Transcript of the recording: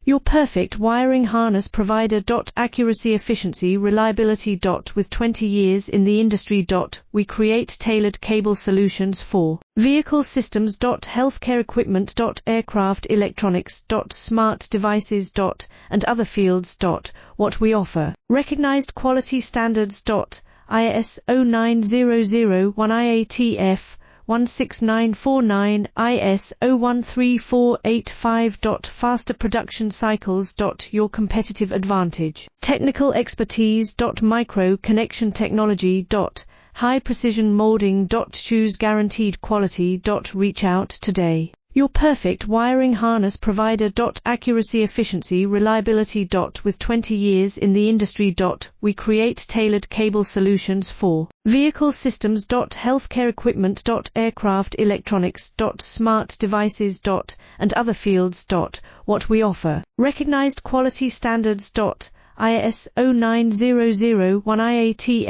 Your perfect wiring harness provider. Accuracy, efficiency, reliability. With 20 years in the industry. We create tailored cable solutions for vehicle systems. Healthcare equipment. Aircraft electronics. Smart devices. And other fields. What we offer. Recognized quality standards. ISO 9001 IATF 16949 ISO 13485. Faster production cycles. Your competitive advantage. Technical expertise. Micro connection technology. High precision molding. Choose guaranteed quality. Reach out today. Your perfect wiring harness provider. Accuracy, efficiency, reliability. With 20 years in the industry. We create tailored cable solutions for vehicle systems. Healthcare equipment. Aircraft electronics. Smart devices. And other fields. What we offer. Recognized quality standards. ISO 9001 IATF